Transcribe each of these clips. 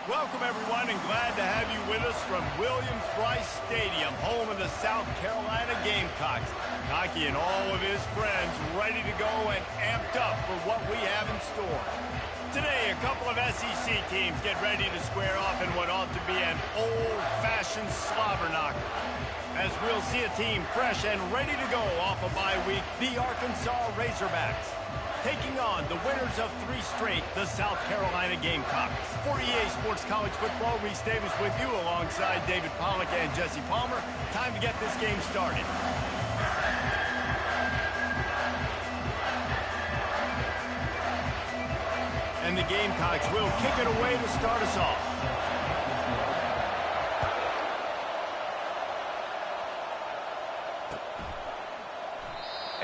Welcome, everyone, and glad to have you with us from Williams-Brice Stadium, home of the South Carolina Gamecocks. Ncaa and all of his friends ready to go and amped up for what we have in store. Today, a couple of SEC teams get ready to square off in what ought to be an old-fashioned slobber knocker. As we'll see a team fresh and ready to go off a bye week, the Arkansas Razorbacks, taking on the winners of 3 straight, the South Carolina Gamecocks. For EA Sports College Football, Reese Davis with you alongside David Pollack and Jesse Palmer. Time to get this game started. And the Gamecocks will kick it away to start us off.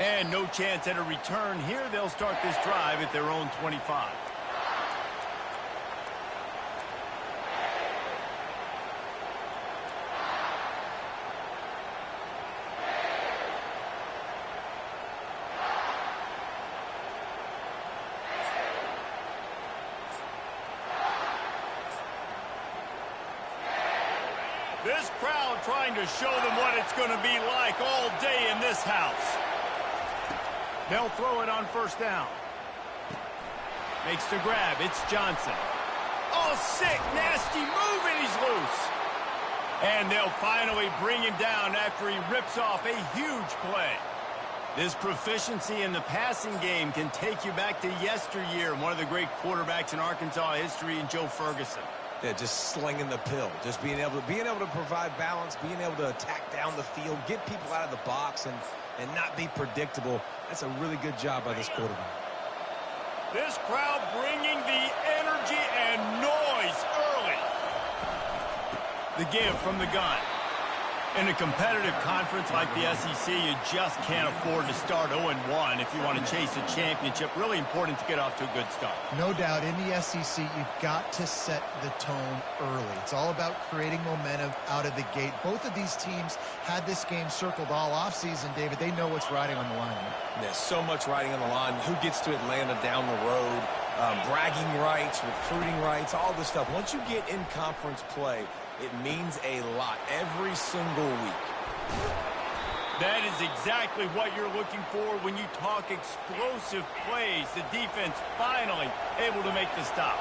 And no chance at a return here. They'll start this drive at their own 25. This crowd trying to show them what it's going to be like all day in this house. They'll throw it on first down. Makes the grab. It's Johnson. Oh, sick, nasty move, and he's loose. And they'll finally bring him down after he rips off a huge play. This proficiency in the passing game can take you back to yesteryear and one of the great quarterbacks in Arkansas history, in Joe Ferguson. Yeah, just slinging the pill, just being able to provide balance, being able to attack down the field, get people out of the box, and not be predictable. That's a really good job by this quarterback. This crowd bringing the energy and noise early. The give from the gun. In a competitive conference like the SEC, you just can't afford to start 0-1 if you want to chase a championship. Really important to get off to a good start. No doubt, in the SEC, you've got to set the tone early. It's all about creating momentum out of the gate. Both of these teams had this game circled all offseason, David. They know what's riding on the line. There's so much riding on the line. Who gets to Atlanta down the road? Bragging rights, recruiting rights, all this stuff. Once you get in conference play, it means a lot every single week. That is exactly what you're looking for when you talk explosive plays. The defense finally able to make the stop.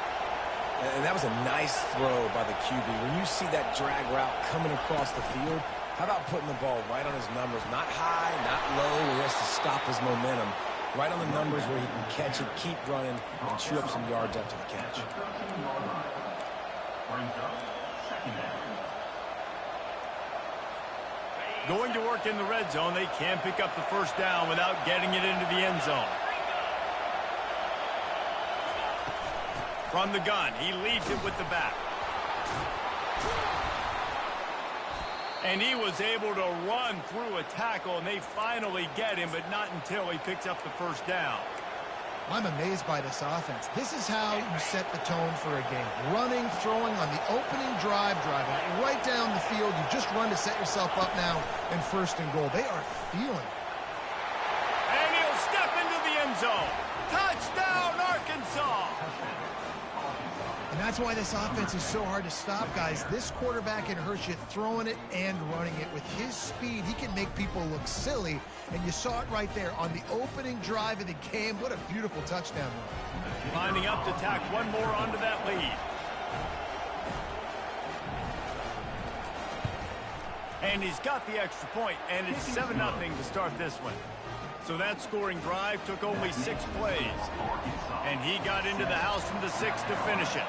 And that was a nice throw by the QB. When you see that drag route coming across the field, how about putting the ball right on his numbers? Not high, not low, where he has to stop his momentum. Right on the numbers where he can catch it, keep running, and chew up some yards after the catch. Going to work in the red zone, they can pick up the first down without getting it into the end zone. From the gun, he leaves it with the back. And he was able to run through a tackle, and they finally get him, but not until he picks up the first down. I'm amazed by this offense. This is how you set the tone for a game. Running, throwing on the opening drive, driving right down the field. You just run to set yourself up now in first and goal. They are feeling it. And he'll step into the end zone. Touchdown, Arkansas! And that's why this offense is so hard to stop, guys. This quarterback can hurt you throwing it and running it. With his speed, he can make people look silly. And you saw it right there on the opening drive of the game. What a beautiful touchdown run. Lining up to tack one more onto that lead. And he's got the extra point, and it's 7-0 to start this one. So that scoring drive took only 6 plays. And he got into the house from the 6 to finish it.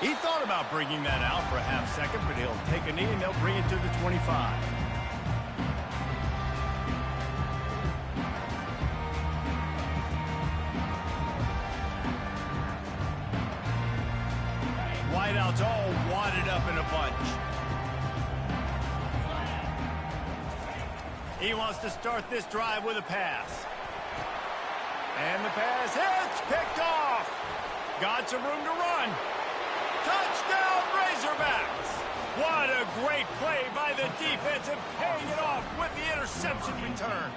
He thought about bringing that out for a half second, but he'll take a knee and they'll bring it to the 25. Wideouts all wadded up in a bunch. He wants to start this drive with a pass. And the pass hits, picked off. Got some room to run. Touchdown, Razorbacks! What a great play by the defense and paying it off with the interception return.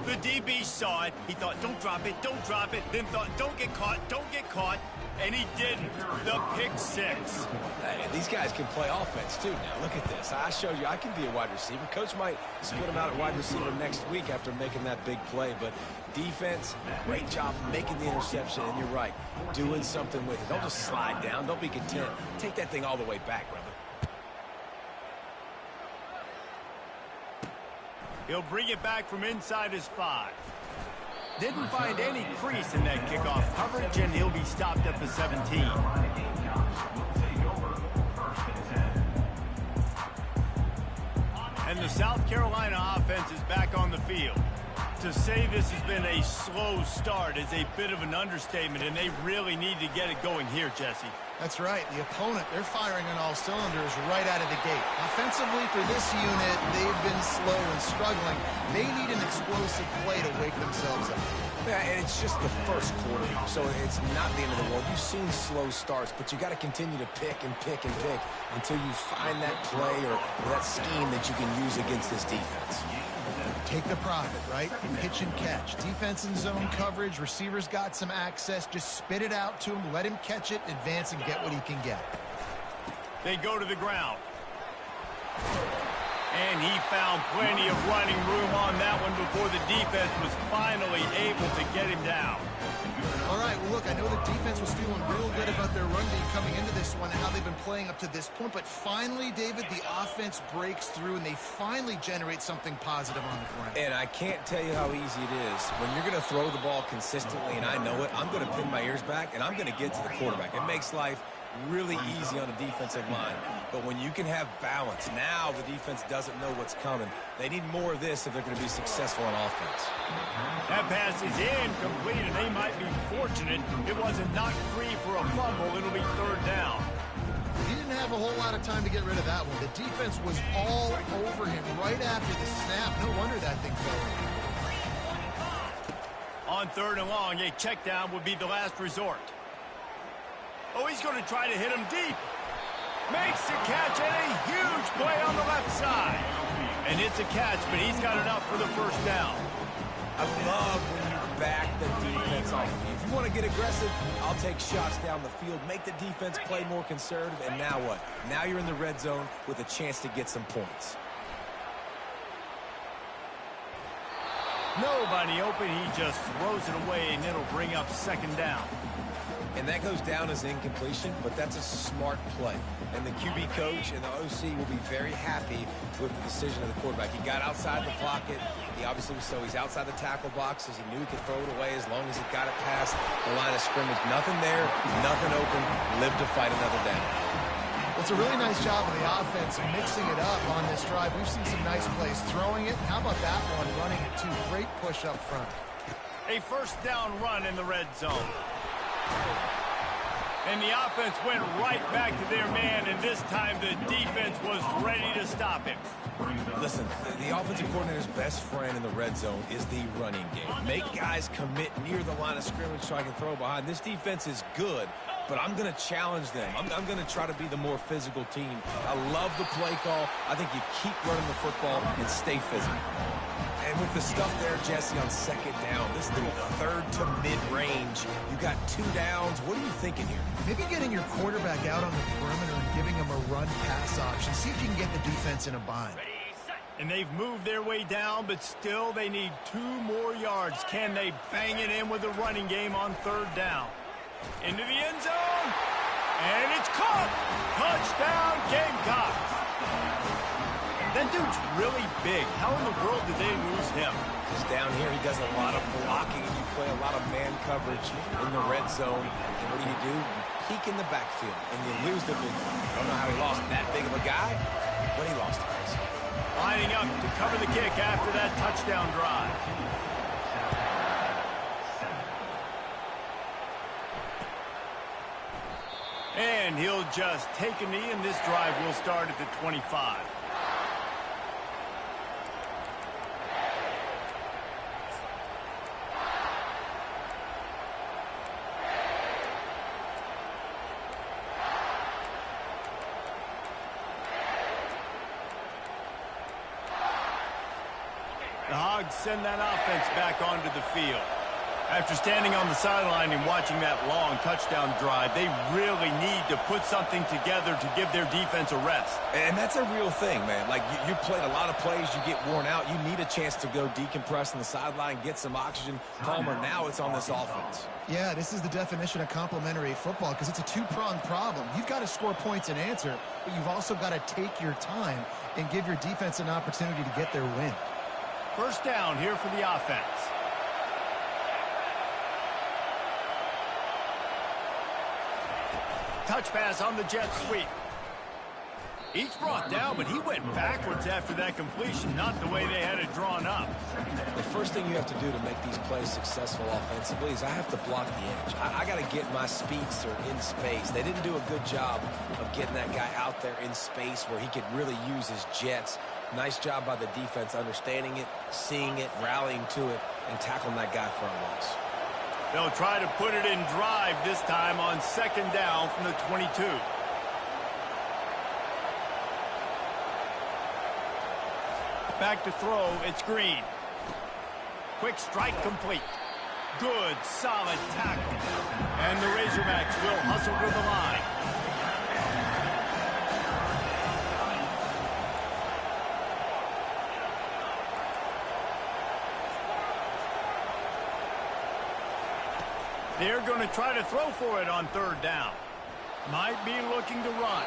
The DB saw it. He thought, don't drop it, don't drop it. Then thought, don't get caught. And he didn't. The pick six. Hey, these guys can play offense, too. Now, look at this. I showed you I can be a wide receiver. Coach might split him out at wide receiver next week after making that big play. But defense, great job making the interception. And you're right, doing something with it. Don't just slide down. Don't be content. Take that thing all the way back, brother. He'll bring it back from inside his 5. Didn't find any crease in that kickoff coverage, and he'll be stopped at the 17. And the South Carolina offense is back on the field. To say this has been a slow start is a bit of an understatement, and they really need to get it going here, Jesse. That's right. The opponent, they're firing on all cylinders right out of the gate. Offensively, for this unit, they've been slow and struggling. They need an explosive play to wake themselves up. Yeah, and it's just the first quarter, so it's not the end of the world. You've seen slow starts, but you got to continue to pick and pick and pick until you find that play or that scheme that you can use against this defense. Take the profit, right? Pitch and catch. Defense in zone coverage. Receivers got some access. Just spit it out to him. Let him catch it, advance, and get what he can get. They go to the ground. And he found plenty of running room on that one before the defense was finally able to get him down. All right, well, look, I know the defense was feeling real good about their run game coming into this one and how they've been playing up to this point. But finally, David, the offense breaks through, and they finally generate something positive on the ground. And I can't tell you how easy it is. When you're going to throw the ball consistently, and I know it, I'm going to pin my ears back, and I'm going to get to the quarterback. It makes life really easy on the defensive line. But when you can have balance, now the defense doesn't know what's coming. They need more of this if they're going to be successful on offense. That pass is incomplete, and they might be fortunate it wasn't knocked free for a fumble. It'll be third down. He didn't have a whole lot of time to get rid of that one. The defense was all over him right after the snap. No wonder that thing fell. On third and long, a check down would be the last resort. Oh, he's going to try to hit him deep. Makes the catch, and a huge play on the left side. And it's a catch, but he's got enough for the first down. I love when you back the defense off. If you want to get aggressive, I'll take shots down the field, make the defense play more conservative, and now what? Now you're in the red zone with a chance to get some points. Nobody open, he just throws it away, and it'll bring up second down. And that goes down as incompletion, but that's a smart play. And the QB coach and the OC will be very happy with the decision of the quarterback. He got outside the pocket. He obviously was so he's outside the tackle boxes. He knew he could throw it away as long as he got it past the line of scrimmage. Nothing there, nothing open. Live to fight another down. It's a really nice job of the offense mixing it up on this drive. We've seen some nice plays throwing it. How about that one running it too? Great push up front. A first down run in the red zone. And the offense went right back to their man, and this time the defense was ready to stop him. Listen, the offensive coordinator's best friend in the red zone is the running game. Make guys commit near the line of scrimmage so I can throw behind. This defense is good, but I'm going to challenge them. I'm going to try to be the more physical team. I love the play call. I think you keep running the football and stay physical. And with the stuff there, Jesse, on second down, this little third to mid-range, you got 2 downs. What are you thinking here? Maybe getting your quarterback out on the perimeter and giving him a run-pass option. See if you can get the defense in a bind. And they've moved their way down, but still they need 2 more yards. Can they bang it in with the running game on third down? Into the end zone, and it's caught. Touchdown, Gamecocks. That dude's really big. How in the world did they lose him? Because down here he does a lot of blocking, and you play a lot of man coverage in the red zone. And what do? You peek in the backfield, and you lose the big one. I don't know how he lost that big of a guy, but he lost it. Lining up to cover the kick after that touchdown drive. And he'll just take a knee, and this drive will start at the 25. The Hogs send that offense back onto the field. After standing on the sideline and watching that long touchdown drive, they really need to put something together to give their defense a rest. And that's a real thing, man. Like, you played a lot of plays, you get worn out. You need a chance to go decompress on the sideline, get some oxygen. Palmer, now it's on this offense. Yeah, this is the definition of complementary football because it's a two-pronged problem. You've got to score points and answer, but you've also got to take your time and give your defense an opportunity to get their win. First down here for the offense. Touch pass on the jet sweep. Each brought down, but he went backwards after that completion, not the way they had it drawn up. The first thing you have to do to make these plays successful offensively is I have to block the edge. I got to get my speedster in space. They didn't do a good job of getting that guy out there in space where he could really use his jets. Nice job by the defense understanding it, seeing it, rallying to it, and tackling that guy for a loss. They'll try to put it in drive this time on second down from the 22. Back to throw, it's Green. Quick strike complete. Good, solid tackle. And the Razorbacks will hustle to the line. They're going to try to throw for it on third down. Might be looking to run.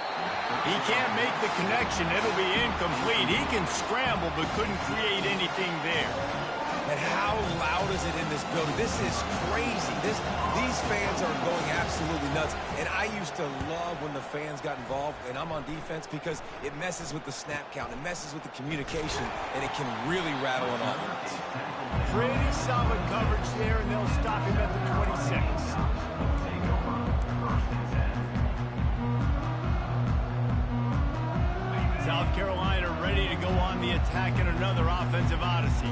He can't make the connection. It'll be incomplete. He can scramble but couldn't create anything there. And how loud is it in this building? This is crazy. These fans are going absolutely nuts. And I used to love when the fans got involved, and I'm on defense because it messes with the snap count. It messes with the communication, and it can really rattle an offense. Pretty solid coverage there, and they'll stop him at the 26. South Carolina ready to go on the attack in another offensive odyssey.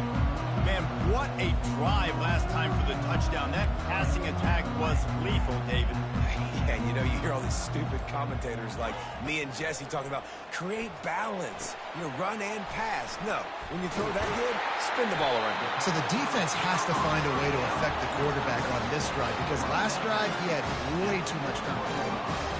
Man, what a drive last time for the touchdown. That passing attack was lethal, David. Yeah, you know, you hear all these stupid commentators like me and Jesse talking about create balance, run and pass. No, when you throw that good, spin the ball around. So the defense has to find a way to affect the quarterback on this drive because last drive he had way too much time.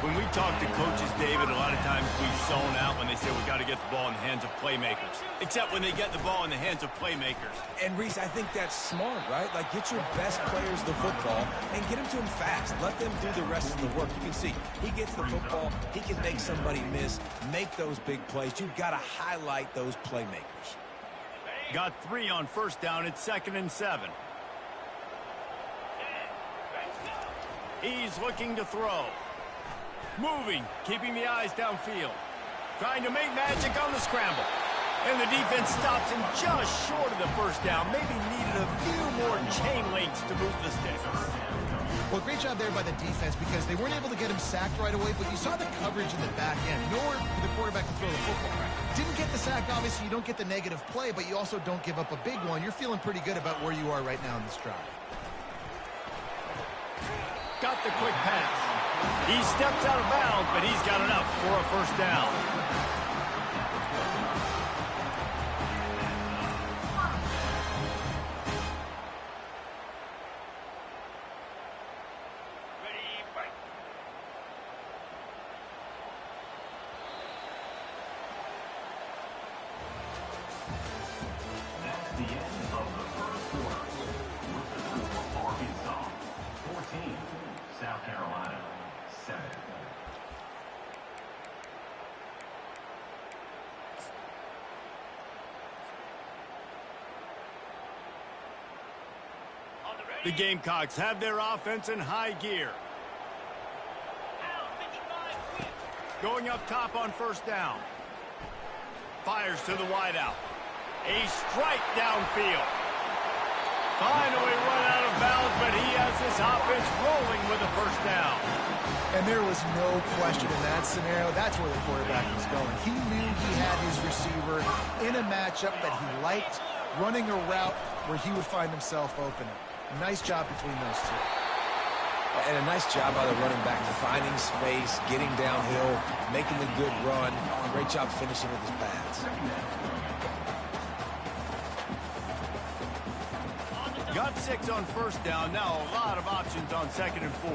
When we talk to coaches, David, a lot of times we zone out when they say we got to get the ball in the hands of playmakers. Except when they get the ball in the hands of playmakers. And, Reese, I think that's smart, right? Like, get your best players the football and get them to them fast. Let them do the rest of the work. You can see, he gets the football. He can make somebody miss, make those big plays. You've got to highlight those playmakers. Got 3 on first down. It's 2nd and 7. He's looking to throw. Moving, keeping the eyes downfield. Trying to make magic on the scramble. And the defense stops him just short of the first down. Maybe needed a few more chain links to move the sticks. Well, great job there by the defense because they weren't able to get him sacked right away, but you saw the coverage in the back end, nor for the quarterback to throw the football. Didn't get the sack, obviously. You don't get the negative play, but you also don't give up a big one. You're feeling pretty good about where you are right now in this drive. Got the quick pass. He steps out of bounds, but he's got enough for a first down. That's the end of the first quarter. With the score for Arkansas, 14, South Carolina, 7. The Gamecocks have their offense in high gear. Going up top on first down. Fires to the wideout. A strike downfield. Finally run out of bounds, but he has his offense rolling with a first down. And there was no question in that scenario. That's where the quarterback was going. He knew he had his receiver in a matchup that he liked, running a route where he would find himself open. Nice job between those two. And a nice job by the running back, finding space, getting downhill, making the good run. Great job finishing with his pads. Got 6 on first down. Now a lot of options on 2nd and 4.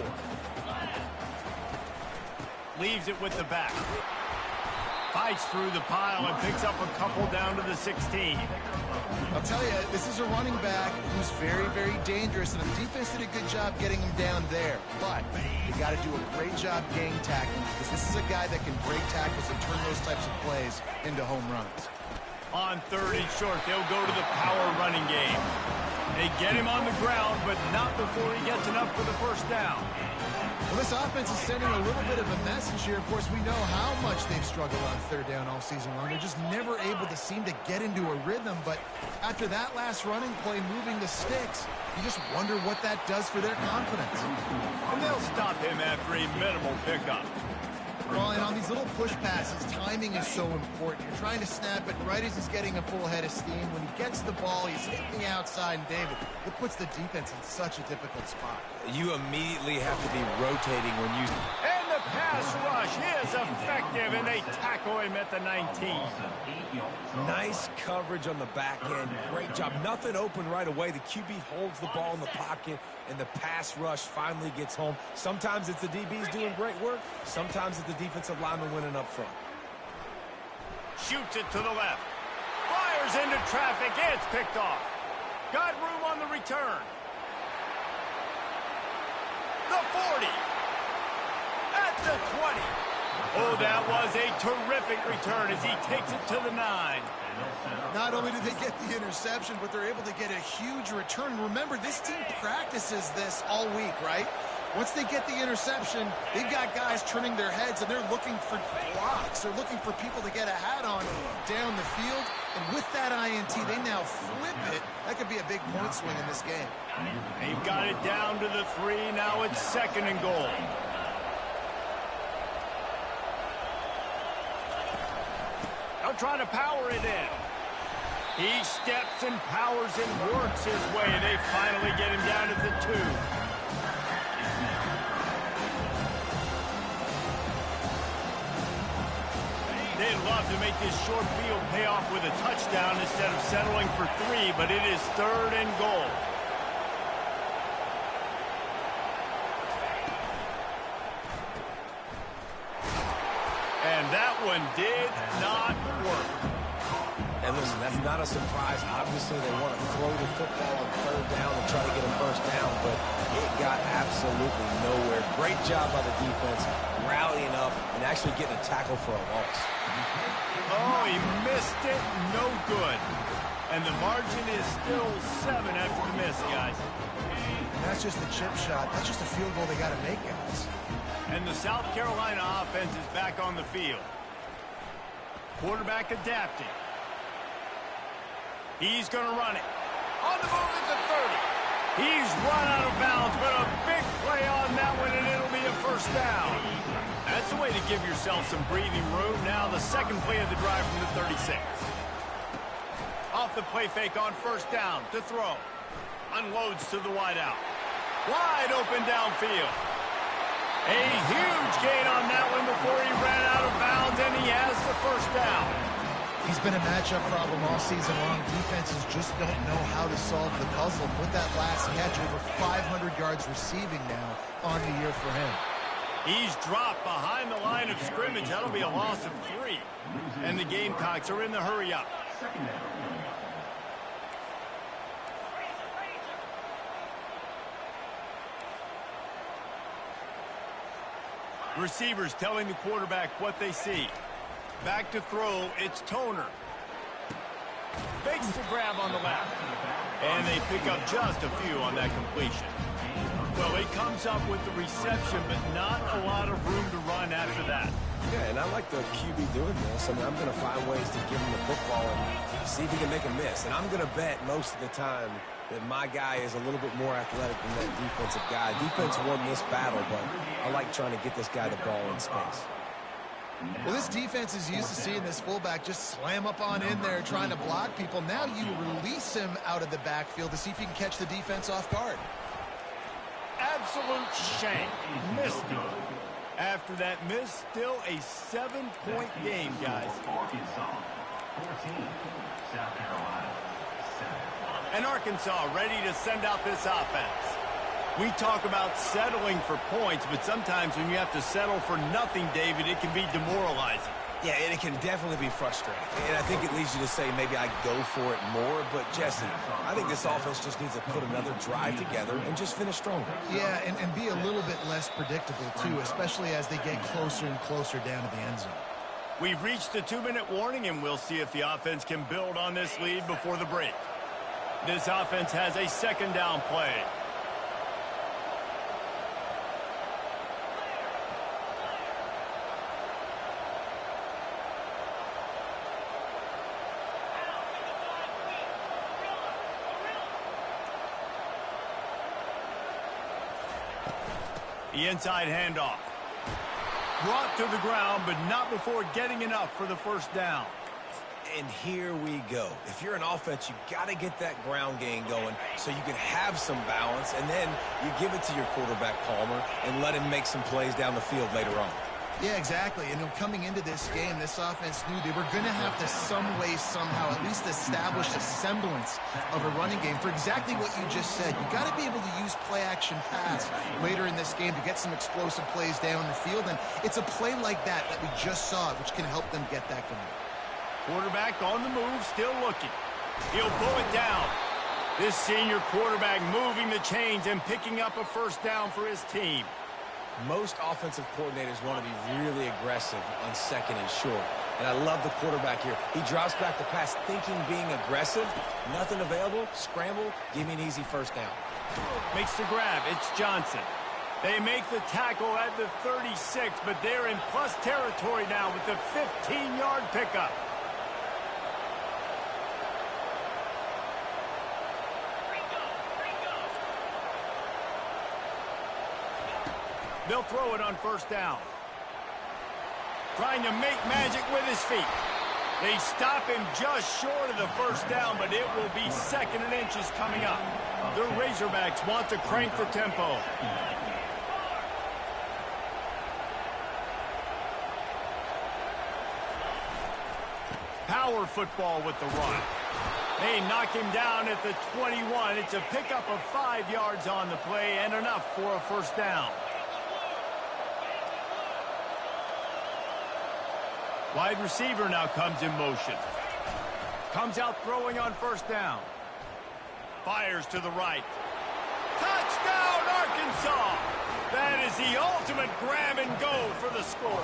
Leaves it with the back. Fights through the pile and picks up a couple down to the 16. I'll tell you, this is a running back who's very, very dangerous, and the defense did a good job getting him down there. But you got to do a great job gang tackling, because this is a guy that can break tackles and turn those types of plays into home runs. On 3rd and short, they'll go to the power running game. They get him on the ground, but not before he gets enough for the first down. Well, this offense is sending a little bit of a message here. Of course, we know how much they've struggled on 3rd down all season long. They're just never able to seem to get into a rhythm. But after that last running play, moving the sticks, you just wonder what that does for their confidence. And they'll stop him after a minimal pickup. Well, and on these little push passes, timing is so important. You're trying to snap it right as he's getting a full head of steam. When he gets the ball, he's hitting the outside, and David, it puts the defense in such a difficult spot. You immediately have to be rotating when you... And the pass rush is effective, and they tackle him at the 19. Nice coverage on the back end. Great job. Nothing open right away. The QB holds the ball in the pocket, and the pass rush finally gets home. Sometimes it's the DBs doing great work. Sometimes it's the defensive lineman winning up front. Shoots it to the left. Fires into traffic. It's picked off. Got room on the return. The 40. At the 20. Oh, that was a terrific return as he takes it to the 9. Not only did they get the interception, but they're able to get a huge return. Remember, this team practices this all week, right? Once they get the interception, they've got guys turning their heads, and they're looking for blocks. They're looking for people to get a hat on down the field. And with that INT, they now flip it. That could be a big point swing in this game. They've got it down to the 3. Now it's 2nd and goal. They'll try to power it in. He steps and powers and works his way. They finally get him down to the 2. They'd love to make this short field pay off with a touchdown instead of settling for 3, but it is 3rd and goal. And that one did not work. And listen, that's not a surprise. Obviously, they want to throw the football on 3rd down and try to get a first down, but it got absolutely nowhere. Great job by the defense, rallying up and actually getting a tackle for a loss. Oh, he missed it. No good. And the margin is still 7 after the miss, guys. And that's just a chip shot. That's just a field goal they got to make, guys. And the South Carolina offense is back on the field. Quarterback adapting. He's going to run it. On the move at the 30. He's run out of bounds, but a big play on that one, and it'll be a first down. That's a way to give yourself some breathing room. Now the second play of the drive from the 36. Off the play fake on first down to throw. Unloads to the wideout. Wide open downfield. A huge gain on that one before he ran out of bounds, and he has the first down. He's been a matchup problem all season long. Defenses just don't know how to solve the puzzle. With that last catch, over 500 yards receiving now on the year for him. He's dropped behind the line of scrimmage. That'll be a loss of 3. And the Gamecocks are in the hurry up. Receivers telling the quarterback what they see. Back to throw, it's Toner. Fakes the grab on the left. And they pick up just a few on that completion. Well, he comes up with the reception, but not a lot of room to run after that. Yeah, and I like the QB doing this. I mean, I'm going to find ways to give him the football and see if he can make a miss. And I'm going to bet most of the time that my guy is a little bit more athletic than that defensive guy. Defense won this battle, but I like trying to get this guy the ball in space. Well, this defense is used to seeing this fullback just slam up on in there trying to block people. Now you release him out of the backfield to see if you can catch the defense off guard. Absolute shank. Missed it. After that miss, still a 7-point game, guys. And Arkansas ready to send out this offense. We talk about settling for points, but sometimes when you have to settle for nothing, David, it can be demoralizing. Yeah, and it can definitely be frustrating. And I think it leads you to say maybe I go for it more. But, Jesse, I think this offense just needs to put another drive together and just finish stronger. Yeah, and be a little bit less predictable, too, especially as they get closer and closer down to the end zone. We've reached the 2-minute warning, and we'll see if the offense can build on this lead before the break. This offense has a second down play. The inside handoff. Brought to the ground, but not before getting enough for the first down. And here we go. If you're an offense, you got to get that ground game going so you can have some balance, and then you give it to your quarterback, Palmer, and let him make some plays down the field later on. Yeah, exactly. And coming into this game, this offense knew they were going to have to some way, somehow, at least establish a semblance of a running game for exactly what you just said. You got to be able to use play-action pass later in this game to get some explosive plays down the field. And it's a play like that we just saw, which can help them get that going. Quarterback on the move, still looking. He'll pull it down. This senior quarterback moving the chains and picking up a first down for his team. Most offensive coordinators want to be really aggressive on second and short. And I love the quarterback here. He drops back the pass thinking being aggressive. Nothing available. Scramble. Give me an easy first down. Makes the grab. It's Johnson. They make the tackle at the 36, but they're in plus territory now with the 15-yard pickup. They'll throw it on first down. Trying to make magic with his feet. They stop him just short of the first down, but it will be second and inches coming up. The Razorbacks want to crank the tempo. Power football with the run. They knock him down at the 21. It's a pickup of 5 yards on the play and enough for a first down. Wide receiver now comes in motion. Comes out throwing on first down. Fires to the right. Touchdown, Arkansas! That is the ultimate grab and go for the score.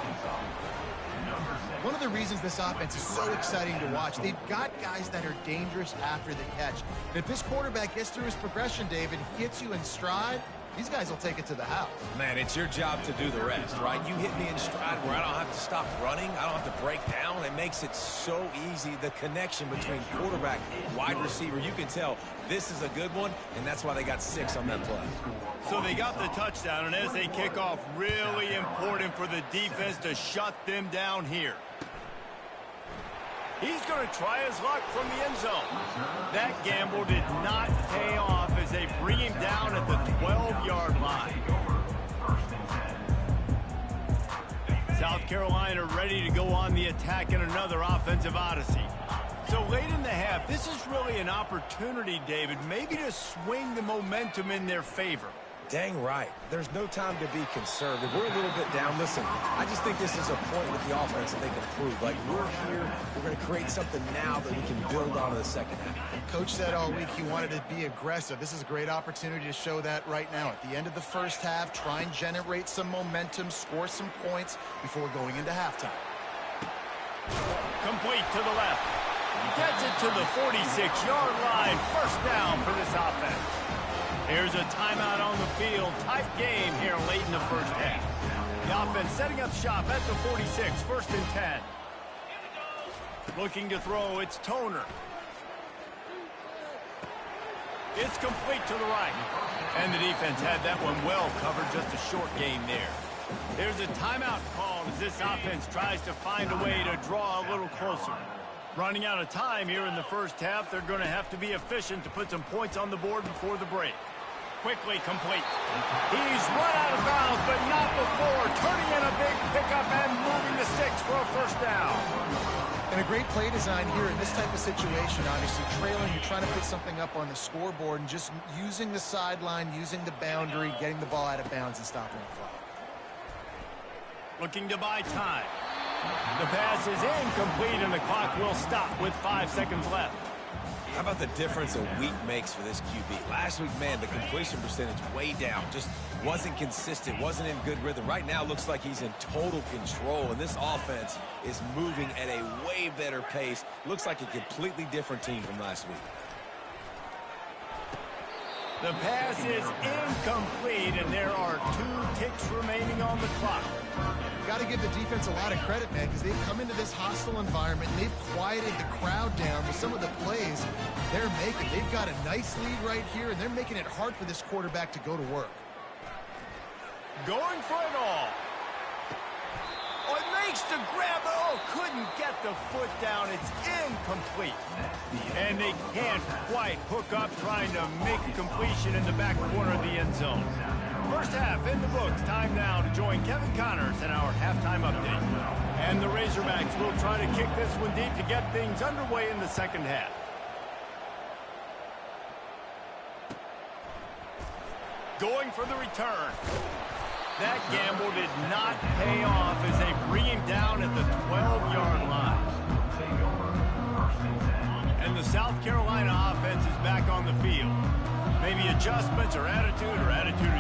One of the reasons this offense is so exciting to watch, they've got guys that are dangerous after the catch. And if this quarterback gets through his progression, David, hits you in stride, these guys will take it to the house. Man, it's your job to do the rest, right? You hit me in stride where I don't have to stop running. I don't have to break down. It makes it so easy. The connection between quarterback and wide receiver, you can tell this is a good one, and that's why they got 6 on that play. So they got the touchdown, and as they kick off, really important for the defense to shut them down here. He's going to try his luck from the end zone. That gamble did not pay off as they bring him down at the 12-yard line. South Carolina ready to go on the attack in another offensive odyssey. So late in the half, this is really an opportunity, David, maybe to swing the momentum in their favor. Dang right. There's no time to be conservative. We're a little bit down. Listen, I just think this is a point with the offense that they can improve. Like, we're here, we're going to create something now that we can build on to the second half. Coach said all week he wanted to be aggressive. This is a great opportunity to show that right now. At the end of the first half, try and generate some momentum, score some points before going into halftime. Complete to the left. Gets it to the 46-yard line. First down for this offense. Here's a timeout on the field. Tight game here late in the first half. The offense setting up shop at the 46, first and 10. Looking to throw, it's Toner. It's complete to the right. And the defense had that one well covered, just a short game there. There's a timeout called as this offense tries to find a way to draw a little closer. Running out of time here in the first half, they're going to have to be efficient to put some points on the board before the break. Quickly complete. He's run out of bounds, but not before. Turning in a big pickup and moving the sticks for a first down. And a great play design here in this type of situation, obviously trailing, you're trying to put something up on the scoreboard and just using the sideline, using the boundary, getting the ball out of bounds and stopping the clock. Looking to buy time. The pass is incomplete and the clock will stop with 5 seconds left. How about the difference a week makes for this QB? Last week, man, the completion percentage way down. Just wasn't consistent, wasn't in good rhythm. Right now, looks like he's in total control, and this offense is moving at a way better pace. Looks like a completely different team from last week. The pass is incomplete, and there are 2 ticks remaining on the clock. You got to give the defense a lot of credit, man, because they've come into this hostile environment. And they've quieted the crowd down with some of the plays they're making. They've got a nice lead right here, and they're making it hard for this quarterback to go to work. Going for it all. Oh, it makes the grab. Oh, couldn't get the foot down. It's incomplete. And they can't quite hook up trying to make a completion in the back corner of the end zone. First half in the books. Time now to join Kevin Connors in our halftime update. And the Razorbacks will try to kick this one deep to get things underway in the second half. Going for the return. That gamble did not pay off as they bring him down at the 12-yard line. And the South Carolina offense is back on the field. Maybe adjustments or attitude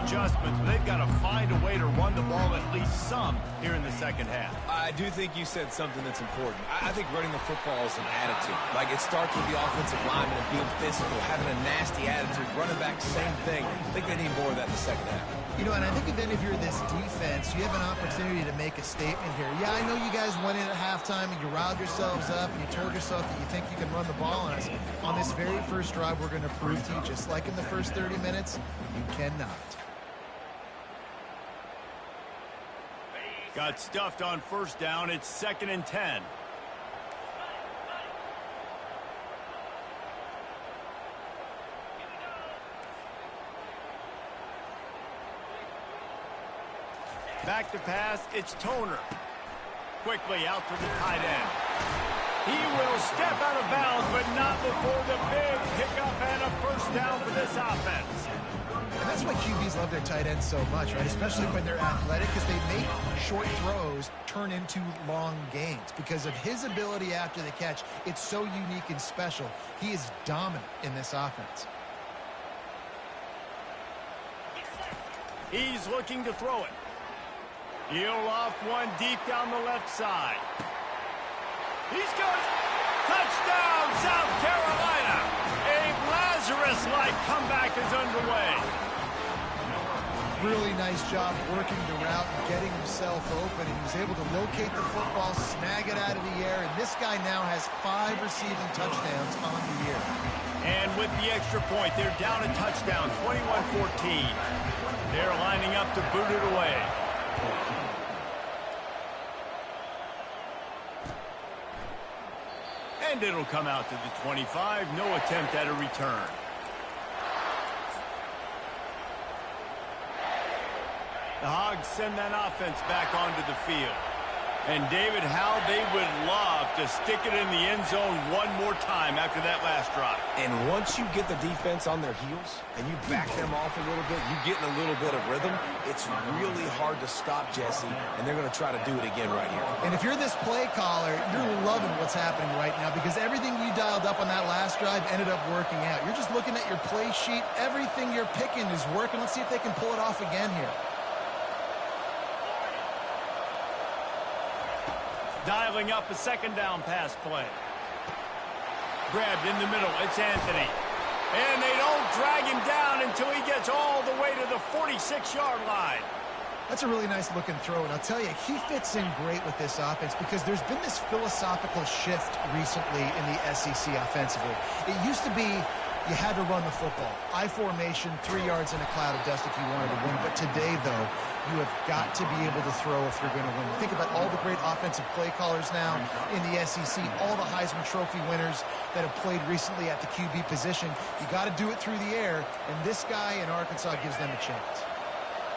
adjustments, but they've got to find a way to run the ball at least some here in the second half. I do think you said something that's important. I think running the football is an attitude. Like, it starts with the offensive lineman and being physical, having a nasty attitude. Running back, same thing. I think they need more of that in the second half. You know, and I think then if you're this defense, you have an opportunity to make a statement here. Yeah, I know you guys went in at halftime and you riled yourselves up and you told yourself that you think you can run the ball on us. On this very first drive, we're going to prove to you, just like in the first 30 minutes, you cannot. Got stuffed on first down. It's 2nd and 10. Back to pass, it's Toner. Quickly out to the tight end. He will step out of bounds, but not before the big pickup and a first down for this offense. And that's why QBs love their tight ends so much, right? Especially when they're athletic, because they make short throws turn into long gains. Because of his ability after the catch, it's so unique and special. He is dominant in this offense. He's looking to throw it. He'll loft one deep down the left side. He's going. Touchdown, South Carolina. A Lazarus-like comeback is underway. Really nice job working the route and getting himself open. He was able to locate the football, snag it out of the air, and this guy now has 5 receiving touchdowns on the year. And with the extra point, they're down a touchdown, 21-14. They're lining up to boot it away. And it'll come out to the 25. No attempt at a return. The Hogs send that offense back onto the field. And David, how they would love to stick it in the end zone one more time after that last drive. And once you get the defense on their heels and you back them off a little bit, you get in a little bit of rhythm, it's really hard to stop Jesse, and they're going to try to do it again right here. And if you're this play caller, you're loving what's happening right now because everything you dialed up on that last drive ended up working out. You're just looking at your play sheet. Everything you're picking is working. Let's see if they can pull it off again here. Dialing up a second down pass play. Grabbed in the middle. It's Anthony. And they don't drag him down until he gets all the way to the 46-yard line. That's a really nice looking throw, and I'll tell you, he fits in great with this offense because there's been this philosophical shift recently in the SEC offensively. It used to be you had to run the football. I formation, 3 yards in a cloud of dust if you wanted to win. But today, though, you have got to be able to throw if you're going to win. Think about all the great offensive play callers now in the SEC, all the Heisman Trophy winners that have played recently at the QB position. You got to do it through the air, and this guy in Arkansas gives them a chance.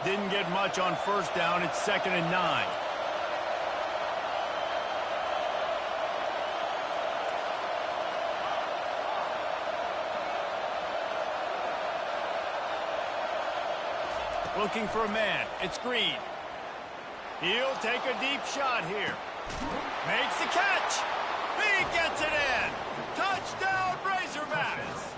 Didn't get much on first down. It's 2nd and 9. Looking for a man. It's Green. He'll take a deep shot here. Makes the catch. He gets it in. Touchdown, Razorbacks.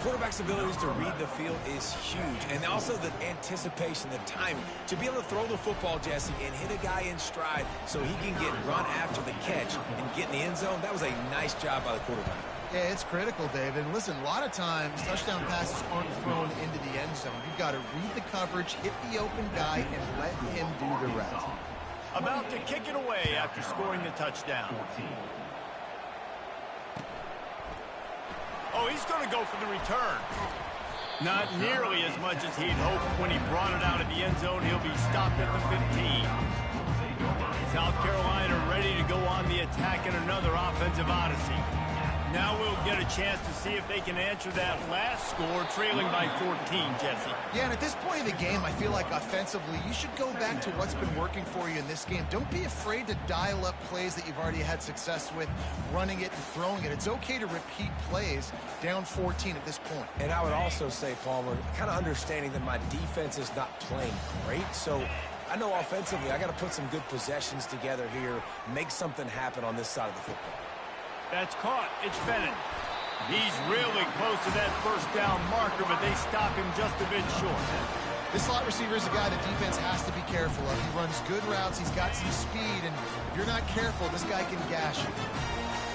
Quarterback's abilities to read the field is huge, and also the anticipation, the timing. To be able to throw the football, Jesse, and hit a guy in stride so he can get run after the catch and get in the end zone, that was a nice job by the quarterback. Yeah, it's critical, David. And listen, a lot of times touchdown passes aren't thrown into the end zone. You've got to read the coverage, hit the open guy, and let him do the rest. About to kick it away after scoring the touchdown. Oh, he's going to go for the return. Not nearly as much as he'd hoped when he brought it out of the end zone. He'll be stopped at the 15. South Carolina ready to go on the attack in another offensive odyssey. Now we'll get a chance to see if they can answer that last score, trailing by 14, Jesse. Yeah, and at this point of the game, I feel like offensively, you should go back to what's been working for you in this game. Don't be afraid to dial up plays that you've already had success with, running it and throwing it. It's okay to repeat plays down 14 at this point. And I would also say, Palmer, kind of understanding that my defense is not playing great, so I know offensively I got to put some good possessions together here, make something happen on this side of the football. That's caught. It's Bennett. He's really close to that first down marker, but they stop him just a bit short. This slot receiver is a guy the defense has to be careful of. He runs good routes. He's got some speed, and if you're not careful, this guy can gash you.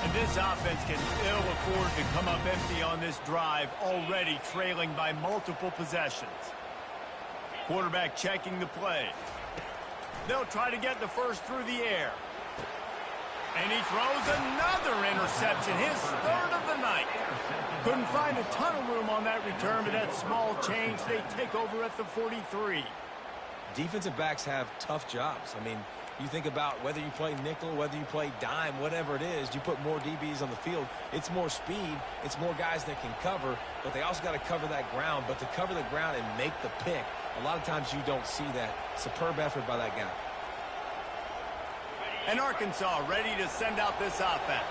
And this offense can ill afford to come up empty on this drive, already trailing by multiple possessions. Quarterback checking the play. They'll try to get the first through the air. And he throws another interception, his third of the night. Couldn't find a ton of room on that return, but that small change, they take over at the 43. Defensive backs have tough jobs. I mean, you think about whether you play nickel, whether you play dime, whatever it is, you put more DBs on the field. It's more speed. It's more guys that can cover, but they also got to cover that ground. But to cover the ground and make the pick, a lot of times you don't see that. Superb effort by that guy. And Arkansas ready to send out this offense.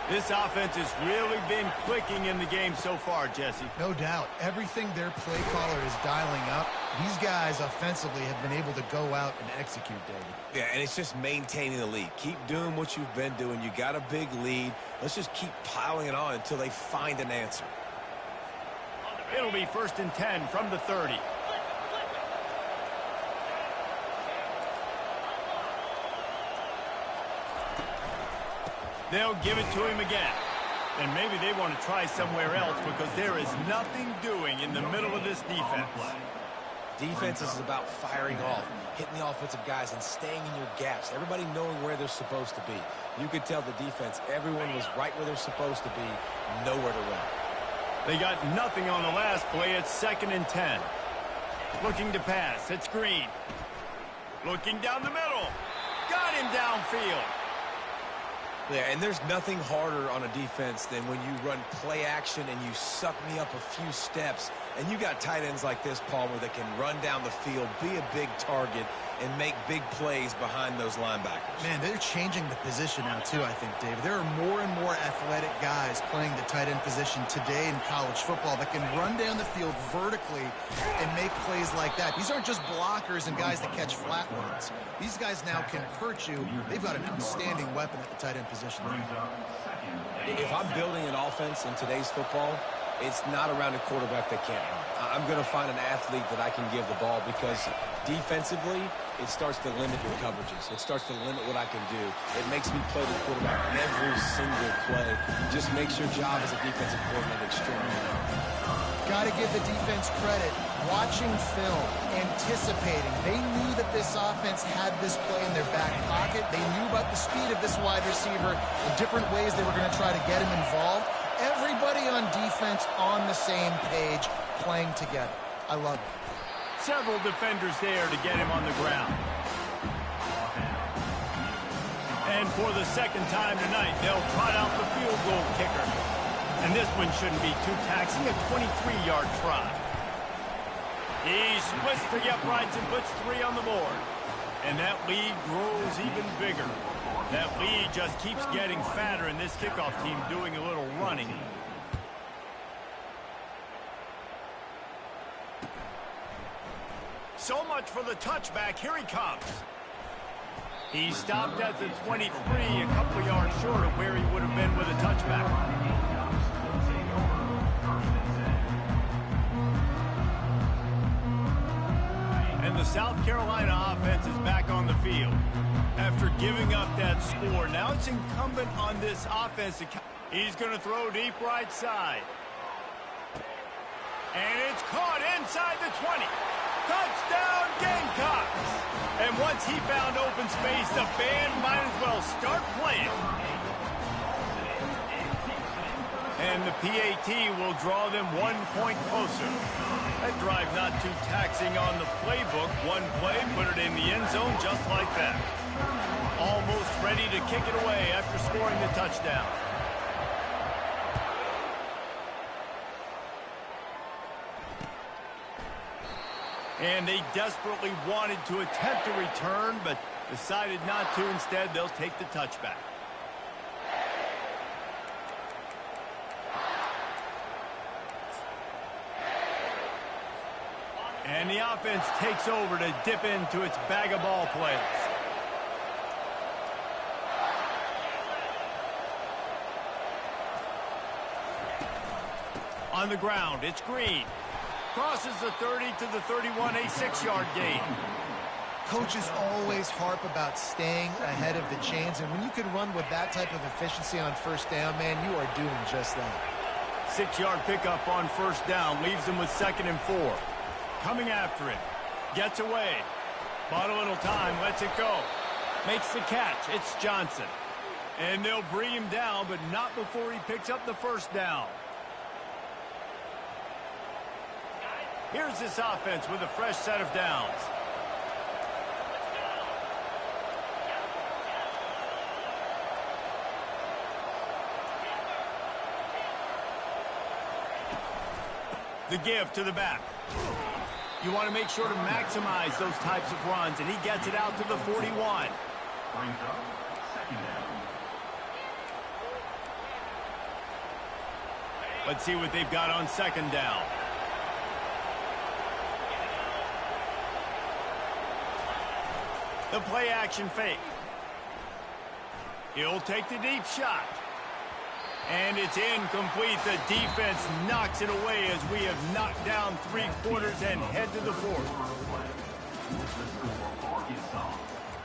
This offense has really been clicking in the game so far, Jesse. No doubt. Everything their play caller is dialing up, these guys offensively have been able to go out and execute, David. Yeah, and it's just maintaining the lead. Keep doing what you've been doing. You got a big lead. Let's just keep piling it on until they find an answer. It'll be 1st and 10 from the 30. They'll give it to him again. And maybe they want to try somewhere else because there is nothing doing in the middle of this defense. Defense is about firing off, hitting the offensive guys, and staying in your gaps. Everybody knowing where they're supposed to be. You could tell the defense, everyone was right where they're supposed to be, nowhere to run. They got nothing on the last play. It's 2nd and 10. Looking to pass. It's Green. Looking down the middle. Got him downfield. Yeah, and there's nothing harder on a defense than when you run play action and you suck me up a few steps. And you got tight ends like this, Palmer, that can run down the field, be a big target, and make big plays behind those linebackers. Man, they're changing the position now, too, I think, David. There are more and more athletic guys playing the tight end position today in college football that can run down the field vertically and make plays like that. These aren't just blockers and guys that catch flat ones. These guys now can hurt you. They've got an outstanding weapon at the tight end position. If I'm building an offense in today's football, it's not around a quarterback that can't run. I'm going to find an athlete that I can give the ball because defensively, it starts to limit your coverages. It starts to limit what I can do. It makes me play the quarterback every single play. Just makes your job as a defensive coordinator extremely hard. Got to give the defense credit. Watching film, anticipating. They knew that this offense had this play in their back pocket. They knew about the speed of this wide receiver, the different ways they were going to try to get him involved. Everybody on defense on the same page, playing together. I love it. Several defenders there to get him on the ground. And for the second time tonight, they'll trot out the field goal kicker. And this one shouldn't be too taxing, a 23-yard try. He splits the uprights and puts 3 on the board. And that lead grows even bigger. That lead just keeps getting fatter, and this kickoff team doing a little running. So much for the touchback. Here he comes. He stopped at the 23, a couple yards short of where he would have been with a touchback. And the South Carolina offense is back on the field. After giving up that score, now it's incumbent on this offense to... He's going to throw deep right side. And it's caught inside the 20. Touchdown, Gamecocks! And once he found open space, the band might as well start playing. And the PAT will draw them 1 point closer. That drive not too taxing on the playbook. One play, put it in the end zone just like that. Almost ready to kick it away after scoring the touchdown. And they desperately wanted to attempt a return, but decided not to. Instead, they'll take the touchback. And the offense takes over to dip into its bag of ball plays. On the ground, it's Green. Crosses the 30 to the 31, a 6-yard gain. Coaches always harp about staying ahead of the chains, and when you can run with that type of efficiency on first down, man, you are doing just that. 6-yard pickup on first down leaves them with 2nd and 4. Coming after it. Gets away. Bought a little time, lets it go. Makes the catch. It's Johnson. And they'll bring him down, but not before he picks up the first down. Here's this offense with a fresh set of downs. The give to the back. You want to make sure to maximize those types of runs, and he gets it out to the 41. Brings up 2nd down. Let's see what they've got on 2nd down. The play action fake. He'll take the deep shot. And it's incomplete. The defense knocks it away as we have knocked down 3 quarters and head to the 4th. The score, Arkansas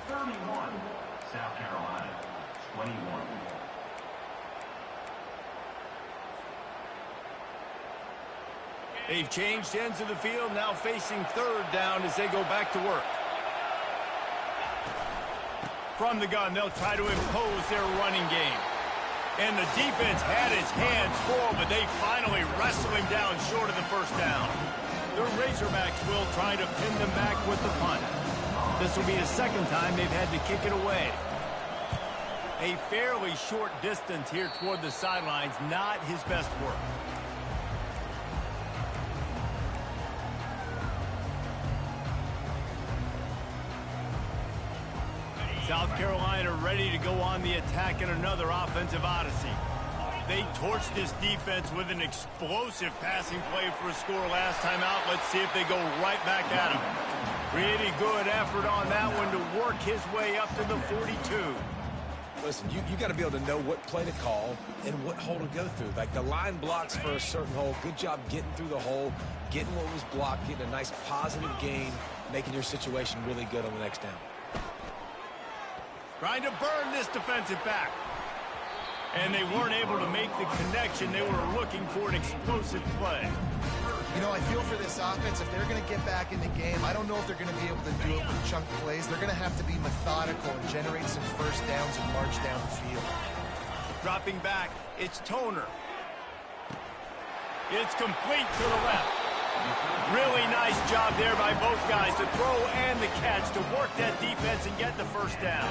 31, South Carolina 21. They've changed ends of the field, now facing 3rd down as they go back to work. From the gun, they'll try to impose their running game. And the defense had his hands full, but they finally wrestle him down short of the first down. The Razorbacks will try to pin them back with the punt. This will be the 2nd time they've had to kick it away. A fairly short distance here toward the sidelines, not his best work. South Carolina ready to go on the attack in another offensive odyssey. They torched this defense with an explosive passing play for a score last time out. Let's see if they go right back at him. Pretty good effort on that one to work his way up to the 42. Listen, you got to be able to know what play to call and what hole to go through. Like the line blocks for a certain hole. Good job getting through the hole, getting what was blocked, getting a nice positive gain, making your situation really good on the next down. Trying to burn this defensive back. And they weren't able to make the connection. They were looking for an explosive play. You know, I feel for this offense, if they're going to get back in the game, I don't know if they're going to be able to do it with chunk plays. They're going to have to be methodical and generate some first downs and march down the field. Dropping back, it's Toner. It's complete to the left. Really nice job there by both guys to throw and the catch to work that defense and get the first down.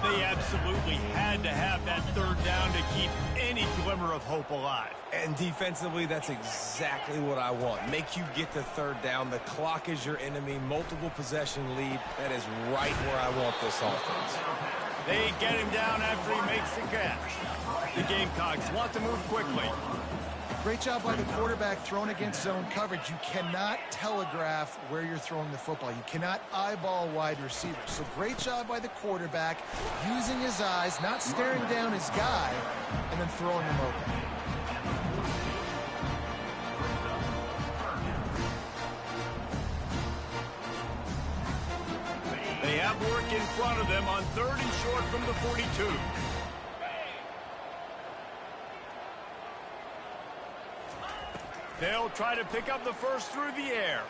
They absolutely had to have that 3rd down to keep any glimmer of hope alive. And defensively, that's exactly what I want. Make you get the 3rd down. The clock is your enemy. Multiple possession lead. That is right where I want this offense. They get him down after he makes the catch. The Gamecocks want to move quickly. Great job by the quarterback throwing against zone coverage. You cannot telegraph where you're throwing the football. You cannot eyeball wide receivers. So great job by the quarterback using his eyes, not staring down his guy, and then throwing him open. They have work in front of them on 3rd and short from the 42. They'll try to pick up the first through the air.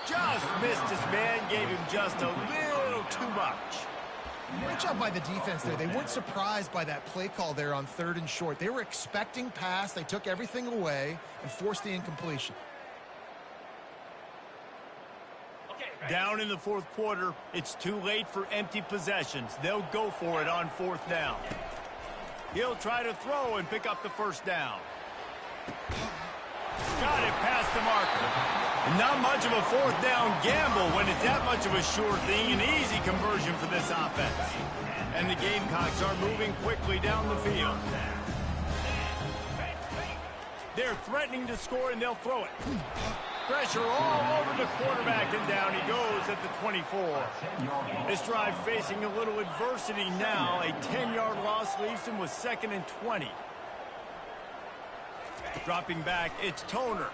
Just missed his man, gave him just a little too much. Great job by the defense there. They weren't surprised by that play call there on 3rd and short. They were expecting pass. They took everything away and forced the incompletion. Down in the 4th quarter, it's too late for empty possessions. They'll go for it on 4th down. He'll try to throw and pick up the first down. Got it past the marker. Not much of a 4th down gamble when it's that much of a sure thing. An easy conversion for this offense. And the Gamecocks are moving quickly down the field. They're threatening to score, and they'll throw it. Pressure all over the quarterback, and down he goes at the 24. This drive facing a little adversity now. A 10-yard loss leaves him with 2nd and 20. Dropping back, it's Toner.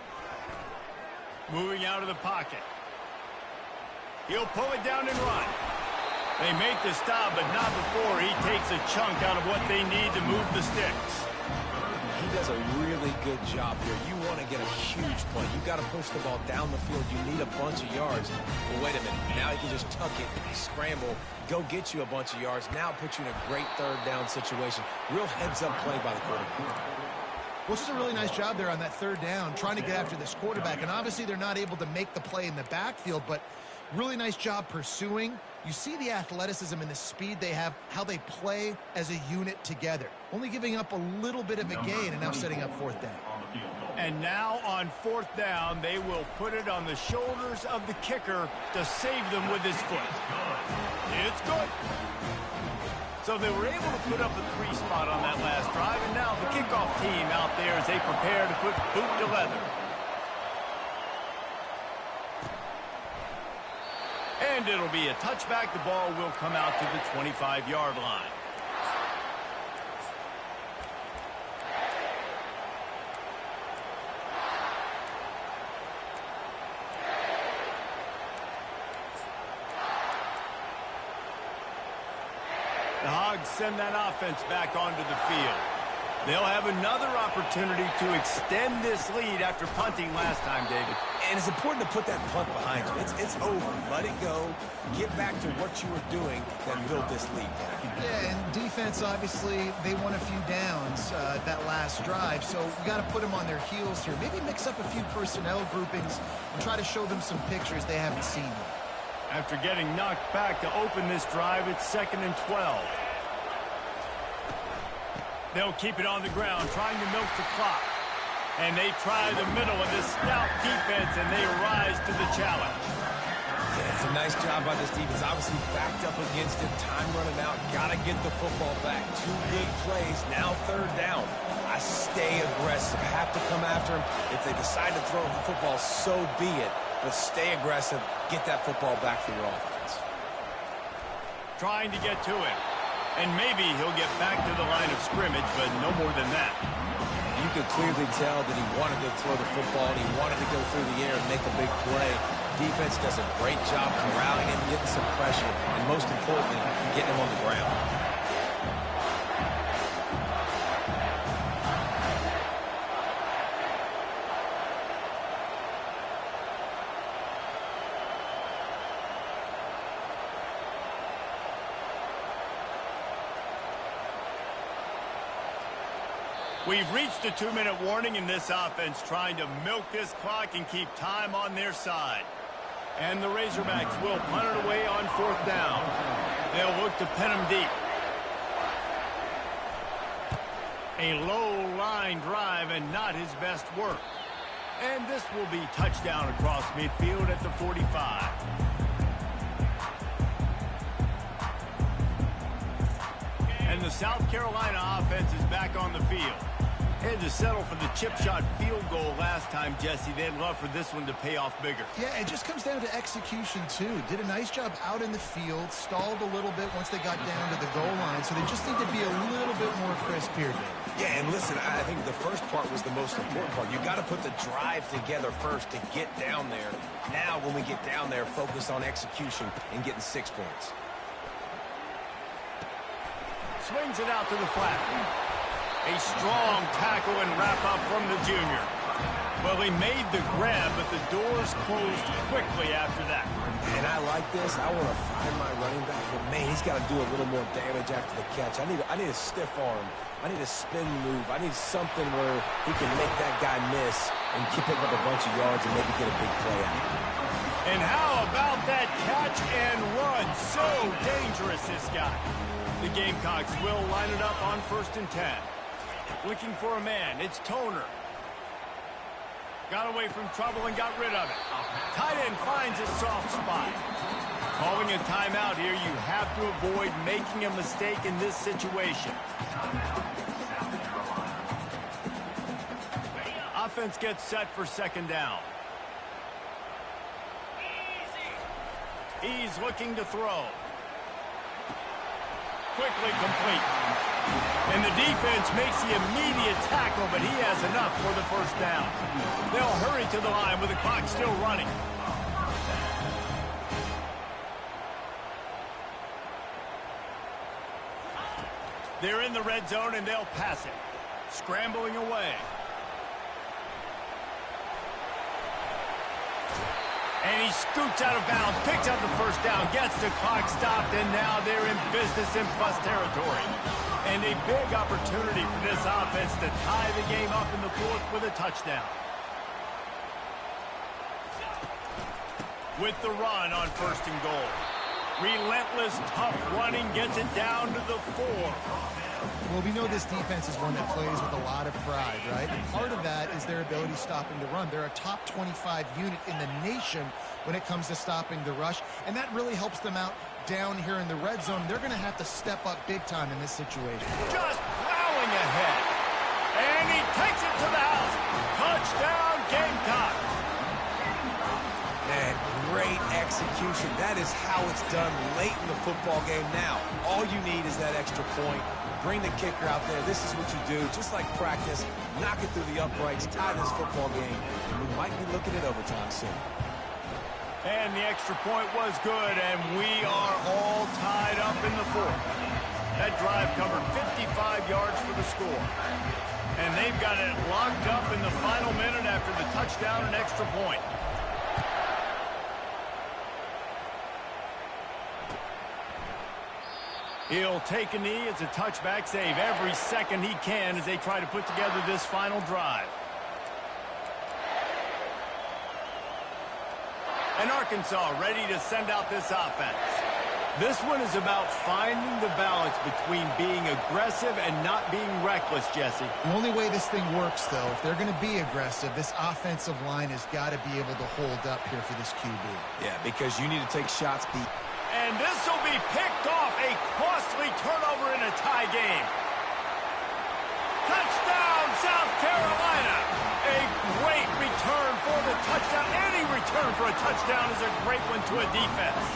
Moving out of the pocket. He'll pull it down and run. They make the stop, but not before he takes a chunk out of what they need to move the sticks. He does a really good job here. You want to get a huge play. You got to push the ball down the field. You need a bunch of yards. But wait a minute. Now he can just tuck it, scramble, go get you a bunch of yards. Now put you in a great 3rd down situation. Real heads-up play by the quarterback. Well, this is a really nice job there on that 3rd down, trying to get after this quarterback. And obviously they're not able to make the play in the backfield, but really nice job pursuing. You see the athleticism and the speed they have, how they play as a unit together. Only giving up a little bit of a gain and now setting up 4th down. And now on 4th down, they will put it on the shoulders of the kicker to save them with his foot. It's good. So they were able to put up a 3 spot on that last drive, and now the kickoff team out there as they prepare to put boot to leather. And it'll be a touchback. The ball will come out to the 25-yard line. The Hogs send that offense back onto the field. They'll have another opportunity to extend this lead after punting last time, David. And it's important to put that punt behind you. It's over. Let it go. Get back to what you were doing, then build this lead. Yeah, and defense, obviously, they won a few downs that last drive, so you got to put them on their heels here. Maybe mix up a few personnel groupings and try to show them some pictures they haven't seen yet. After getting knocked back to open this drive, it's 2nd and 12. They'll keep it on the ground, trying to milk the clock. And they try the middle of this stout defense, and they rise to the challenge. Yeah, it's a nice job by this defense. Obviously backed up against it. Time running out. Got to get the football back. 2 good plays. Now 3rd down. I stay aggressive. Have to come after him. If they decide to throw the football, so be it. But stay aggressive. Get that football back for your offense. Trying to get to it. And maybe he'll get back to the line of scrimmage, but no more than that. You could clearly tell that he wanted to throw the football and he wanted to go through the air and make a big play. Defense does a great job corralling him, getting some pressure, and most importantly, getting him on the ground. We've reached a 2-minute warning in this offense, trying to milk this clock and keep time on their side. And the Razorbacks will punt it away on 4th down. They'll look to pin them deep. A low line drive and not his best work. And this will be touchdown across midfield at the 45. And the South Carolina offense is back on the field. Had to settle for the chip shot field goal last time, Jesse. They'd love for this one to pay off bigger. Yeah, it just comes down to execution, too. Did a nice job out in the field, stalled a little bit once they got down to the goal line, so they just need to be a little bit more crisp here, Dave. Yeah, and listen, I think the first part was the most important part. You got to put the drive together first to get down there. Now, when we get down there, focus on execution and getting 6 points. Swings it out to the flat. A strong tackle and wrap-up from the junior. Well, he made the grab, but the doors closed quickly after that. And I like this. I want to find my running back, but, man, he's got to do a little more damage after the catch. I need a stiff arm. I need a spin move. I need something where he can make that guy miss and pick up a bunch of yards and maybe get a big play out of it. And how about that catch and run? So dangerous, this guy. The Gamecocks will line it up on 1st and 10. Looking for a man. It's Toner. Got away from trouble and got rid of it. Tight end finds a soft spot. Calling a timeout here. You have to avoid making a mistake in this situation. Offense gets set for 2nd down. He's looking to throw. Quickly complete. And the defense makes the immediate tackle, but he has enough for the 1st down. They'll hurry to the line with the clock still running. They're in the red zone, and they'll pass it. Scrambling away. And he scoots out of bounds, picks up the 1st down, gets the clock stopped, and now they're in business in plus territory. And a big opportunity for this offense to tie the game up in the 4th with a touchdown. With the run on 1st and goal. Relentless, tough running gets it down to the 4. Well, we know this defense is one that plays with a lot of pride, right? And part of that is their ability stopping the run. They're a top 25 unit in the nation when it comes to stopping the rush, and that really helps them out down here in the red zone. They're going to have to step up big time in this situation. Just plowing ahead. And he takes it to the house. Touchdown, Gamecock. Man, great execution. That is how it's done late in the football game. Now, all you need is that extra point. Bring the kicker out there. This is what you do. Just like practice, knock it through the uprights, tie this football game. We might be looking at overtime soon. And the extra point was good, and we are all tied up in the 4th. That drive covered 55 yards for the score. And they've got it locked up in the final minute after the touchdown and extra point. He'll take a knee. It's a touchback save every second he can as they try to put together this final drive. And Arkansas ready to send out this offense. This one is about finding the balance between being aggressive and not being reckless, Jesse. The only way this thing works, though, if they're going to be aggressive, this offensive line has got to be able to hold up here for this QB. Yeah, because you need to take shots. And this will be picked off. A costly turnover in a tie game. Touchdown, South Carolina. A great return for the touchdown. Any return for a touchdown is a great one to a defense.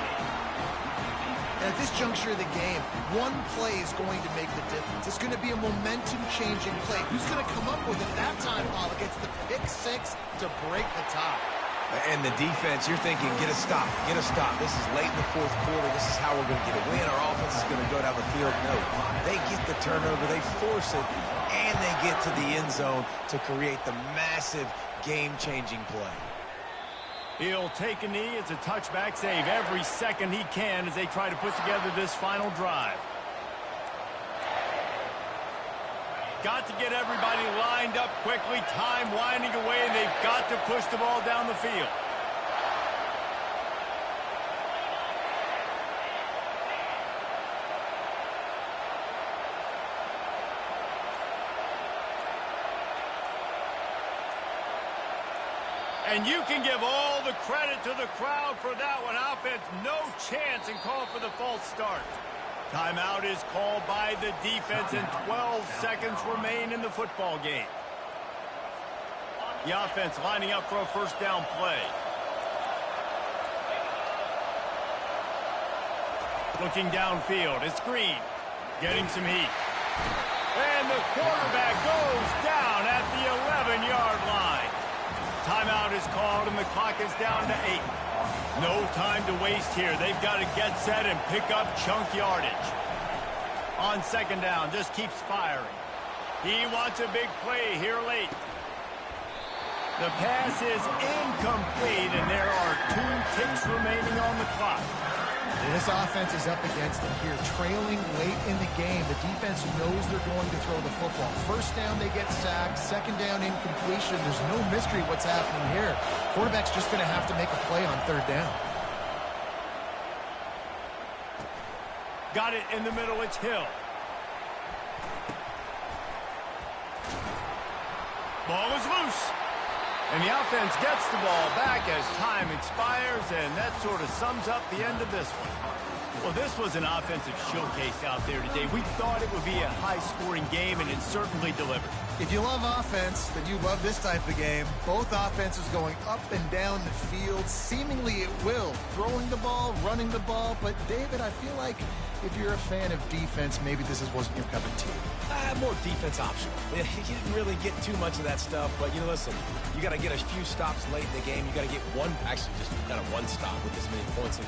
At this juncture of the game, one play is going to make the difference. It's going to be a momentum-changing play. Who's going to come up with it that time, Paul? It gets the pick 6 to break the tie. And the defense, you're thinking, get a stop, get a stop. This is late in the 4th quarter. This is how we're going to get a win. Our offense is going to go down the field. No, they get the turnover, they force it, and they get to the end zone to create the massive game-changing play. He'll take a knee. It's a touchback save every second he can as they try to put together this final drive. Got to get everybody lined up quickly. Time winding away, and they've got to push the ball down the field. And you can give all the credit to the crowd for that one. Offense, no chance, and call for the false start. Timeout is called by the defense, and 12 seconds remain in the football game. The offense lining up for a first down play. Looking downfield, it's Green. Getting some heat. And the quarterback goes down at the 11-yard line. Timeout is called, and the clock is down to 8. No time to waste here. They've got to get set and pick up chunk yardage. On second down, just keeps firing. He wants a big play here late. The pass is incomplete, and there are 2 ticks remaining on the clock. This offense is up against it here, trailing late in the game. The defense knows they're going to throw the football. First down, they get sacked. Second down, incompletion. There's no mystery what's happening here. Quarterback's just going to have to make a play on third down. Got it in the middle. It's Hill. Ball is loose. And the offense gets the ball back as time expires, and that sort of sums up the end of this one. Well, this was an offensive showcase out there today. We thought it would be a high-scoring game, and it certainly delivered. If you love offense, then you love this type of game. Both offenses going up and down the field, seemingly at will. Throwing the ball, running the ball. But, David, I feel like if you're a fan of defense, maybe this wasn't your cup of tea. More defense optional. You didn't really get too much of that stuff, but, listen, you got to get a few stops late in the game. You got to get one, actually just kind of one stop with this many points in